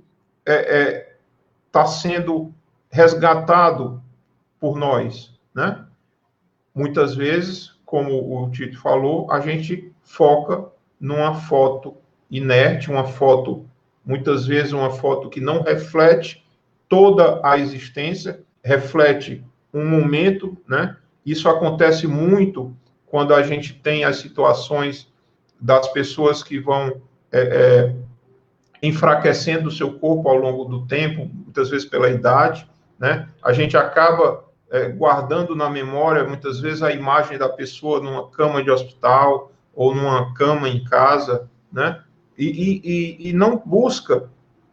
A: está sendo resgatado por nós, né? Muitas vezes, como o Tito falou, a gente foca numa foto inerte, uma foto, muitas vezes uma foto que não reflete toda a existência, reflete um momento, né? Isso acontece muito quando a gente tem as situações das pessoas que vão enfraquecendo o seu corpo ao longo do tempo, muitas vezes pela idade, né? A gente acaba guardando na memória, muitas vezes, a imagem da pessoa numa cama de hospital ou numa cama em casa, né? E não busca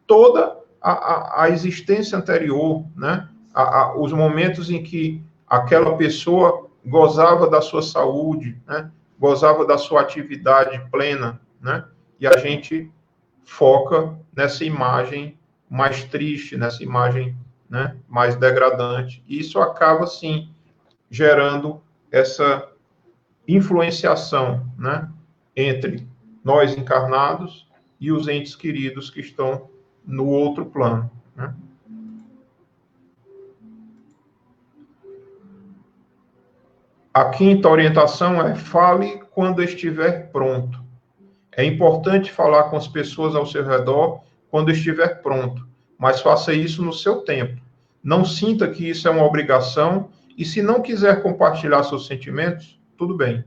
A: toda a existência anterior, né? Os momentos em que aquela pessoa gozava da sua saúde, né? Gozava da sua atividade plena, né? E a gente foca nessa imagem mais triste, nessa imagem, né, mais degradante. E isso acaba, sim, gerando essa influenciação, né, entre nós encarnados e os entes queridos que estão no outro plano, né? A quinta orientação é fale quando estiver pronto. É importante falar com as pessoas ao seu redor quando estiver pronto, mas faça isso no seu tempo. Não sinta que isso é uma obrigação e se não quiser compartilhar seus sentimentos, tudo bem.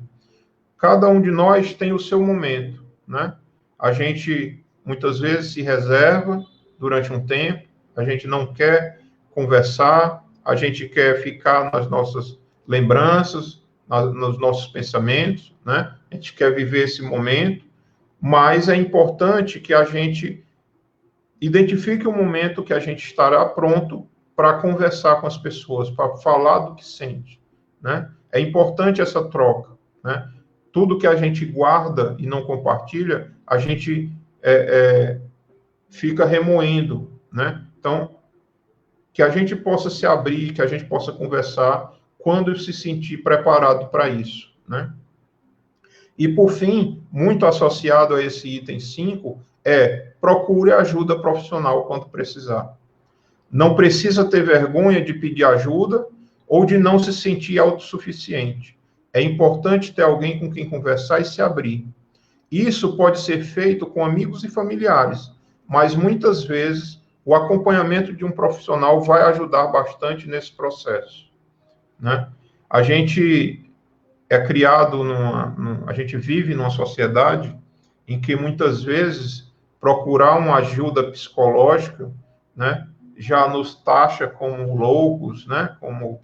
A: Cada um de nós tem o seu momento, né? A gente muitas vezes se reserva durante um tempo, a gente não quer conversar, a gente quer ficar nas nossas lembranças, nos nossos pensamentos, né? A gente quer viver esse momento, mas é importante que a gente identifique o momento que a gente estará pronto para conversar com as pessoas, para falar do que sente, né? É importante essa troca, né? Tudo que a gente guarda e não compartilha, a gente fica remoendo, né? Então, que a gente possa se abrir, que a gente possa conversar quando se sentir preparado para isso, né? E, por fim, muito associado a esse item 5, procure ajuda profissional quando precisar. Não precisa ter vergonha de pedir ajuda ou de não se sentir autossuficiente. É importante ter alguém com quem conversar e se abrir. Isso pode ser feito com amigos e familiares, mas muitas vezes o acompanhamento de um profissional vai ajudar bastante nesse processo, né? A gente é criado a gente vive numa sociedade em que muitas vezes procurar uma ajuda psicológica, né, já nos taxa como loucos, né, como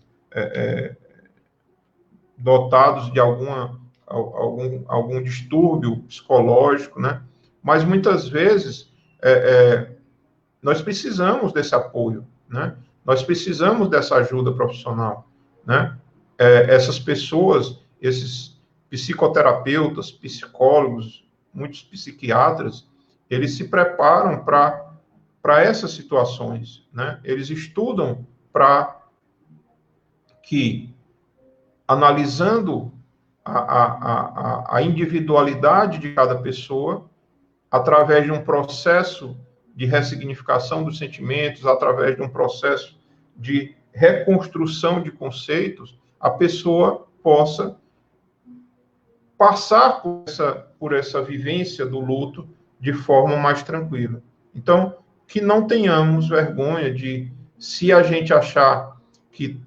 A: dotados de algum distúrbio psicológico, né? Mas muitas vezes é, é, nós precisamos desse apoio, né? Nós precisamos dessa ajuda profissional, né? Essas pessoas, esses psicoterapeutas, psicólogos, muitos psiquiatras, eles se preparam para essas situações, né? Eles estudam para que, analisando a individualidade de cada pessoa, através de um processo de ressignificação dos sentimentos, através de um processo de reconstrução de conceitos, a pessoa possa passar por essa vivência do luto de forma mais tranquila. Então, que não tenhamos vergonha de, se a gente achar que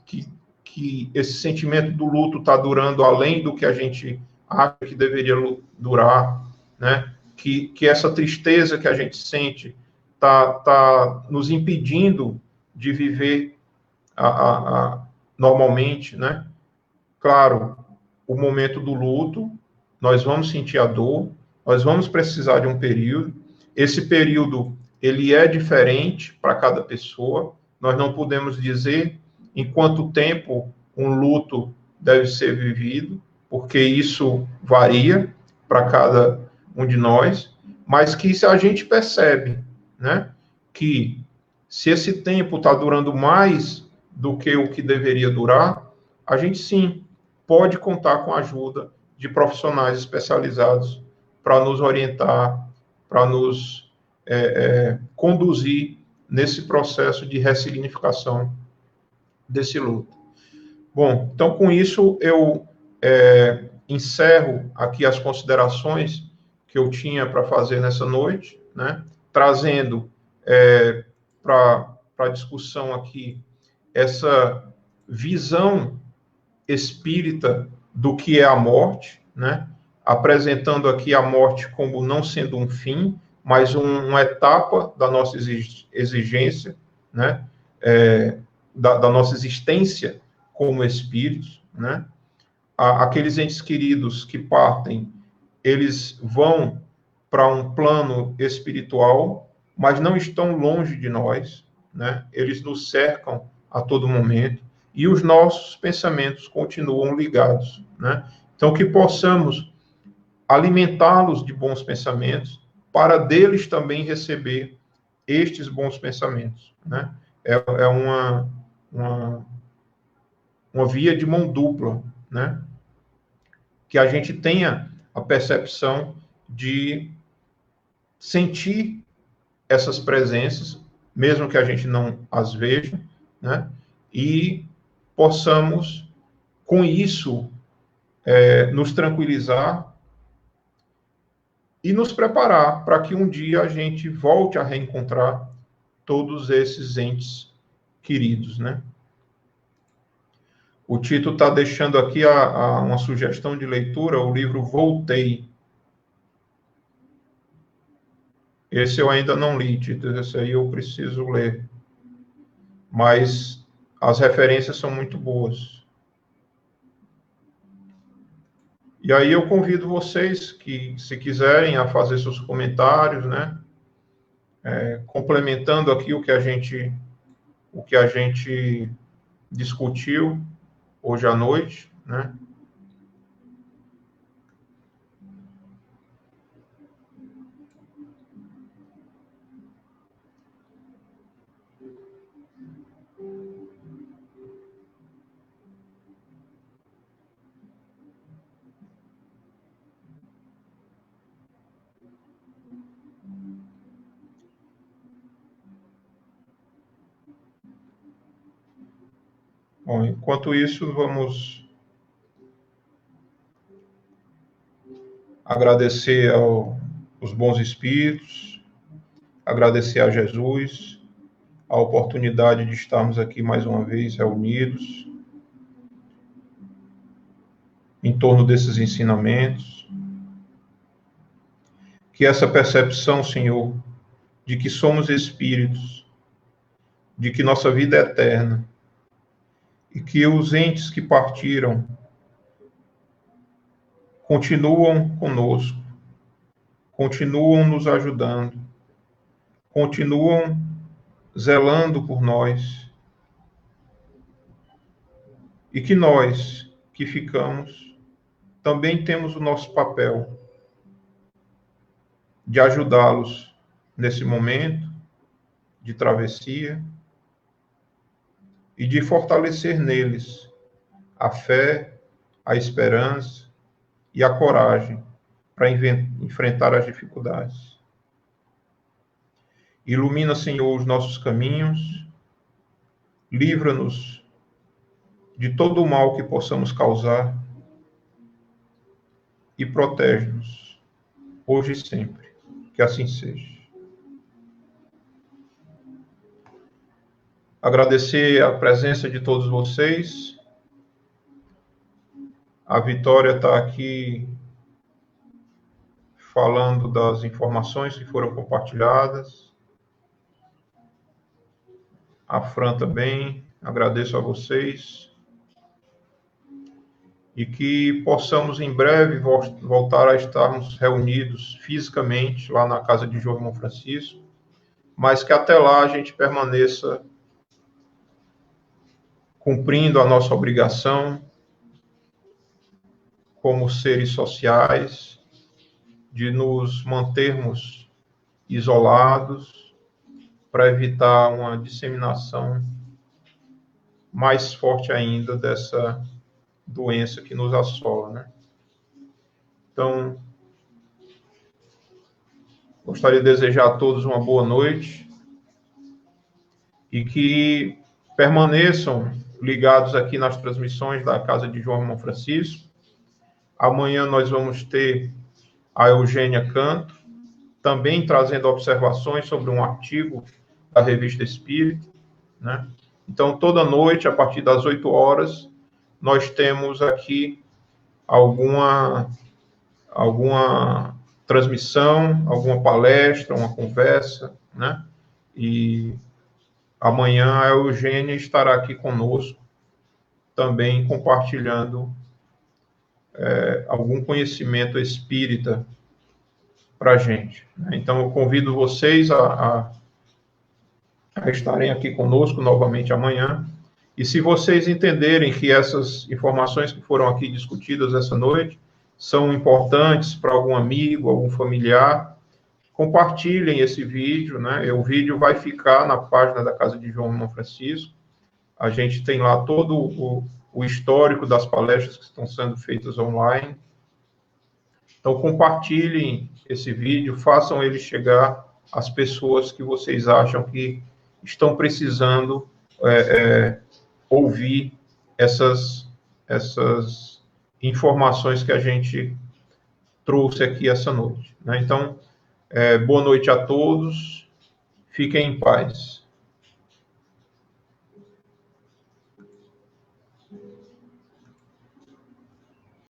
A: esse sentimento do luto está durando além do que a gente acha que deveria durar, né? Que essa tristeza que a gente sente tá nos impedindo de viver normalmente, né? Claro, o momento do luto, nós vamos sentir a dor, nós vamos precisar de um período. Esse período, ele é diferente para cada pessoa. Nós não podemos dizer em quanto tempo um luto deve ser vivido, porque isso varia para cada um de nós, mas que se a gente percebe, né, que se esse tempo está durando mais do que o que deveria durar, a gente sim pode contar com a ajuda de profissionais especializados para nos orientar, para nos conduzir nesse processo de ressignificação desse luto. Bom, então com isso eu encerro aqui as considerações que eu tinha para fazer nessa noite, né? Trazendo para a discussão aqui essa visão espírita do que é a morte, né? Apresentando aqui a morte como não sendo um fim, mas uma etapa da nossa exigência, né? Da nossa existência como espíritos, né? Aqueles entes queridos que partem, eles vão para um plano espiritual, mas não estão longe de nós, né? Eles nos cercam a todo momento e os nossos pensamentos continuam ligados, né? Então, que possamos alimentá-los de bons pensamentos para deles também receber estes bons pensamentos, né? É uma via de mão dupla, né? Que a gente tenha a percepção de sentir essas presenças, mesmo que a gente não as veja, né? E possamos, com isso, nos tranquilizar e nos preparar para que um dia a gente volte a reencontrar todos esses entes queridos, né? O Tito está deixando aqui uma sugestão de leitura, o livro Voltei. Esse eu ainda não li, Tito, esse aí eu preciso ler. Mas as referências são muito boas. E aí eu convido vocês que, se quiserem, a fazer seus comentários, né? Complementando aqui o que a gente discutiu hoje à noite, né? Bom, enquanto isso, vamos agradecer aos bons espíritos, agradecer a Jesus a oportunidade de estarmos aqui mais uma vez reunidos em torno desses ensinamentos. Que essa percepção, Senhor, de que somos espíritos, de que nossa vida é eterna, e que os entes que partiram continuam conosco, continuam nos ajudando, continuam zelando por nós, e que nós que ficamos também temos o nosso papel de ajudá-los nesse momento de travessia e de fortalecer neles a fé, a esperança e a coragem para enfrentar as dificuldades. Ilumina, Senhor, os nossos caminhos, livra-nos de todo o mal que possamos causar e protege-nos, hoje e sempre. Que assim seja. Agradecer a presença de todos vocês. A Vitória está aqui falando das informações que foram compartilhadas. A Fran também. Agradeço a vocês. E que possamos em breve voltar a estarmos reunidos fisicamente lá na casa de João Irmão Francisco, mas que até lá a gente permaneça cumprindo a nossa obrigação como seres sociais, de nos mantermos isolados para evitar uma disseminação mais forte ainda dessa doença que nos assola, né? Então, gostaria de desejar a todos uma boa noite e que permaneçam ligados aqui nas transmissões da Casa de João Irmão Francisco. Amanhã nós vamos ter a Eugênia Canto, também trazendo observações sobre um artigo da Revista Espírita, né? Então, toda noite, a partir das 8 horas, nós temos aqui alguma transmissão, alguma palestra, uma conversa, né? E amanhã a Eugênia estará aqui conosco, também compartilhando algum conhecimento espírita para a gente, né? Então, eu convido vocês a estarem aqui conosco novamente amanhã. E se vocês entenderem que essas informações que foram aqui discutidas essa noite são importantes para algum amigo, algum familiar, compartilhem esse vídeo, né? O vídeo vai ficar na página da Casa de João Irmão Francisco. A gente tem lá todo o histórico das palestras que estão sendo feitas online. Então, compartilhem esse vídeo, façam ele chegar às pessoas que vocês acham que estão precisando ouvir essas informações que a gente trouxe aqui essa noite, né? Então, boa noite a todos, fiquem em paz.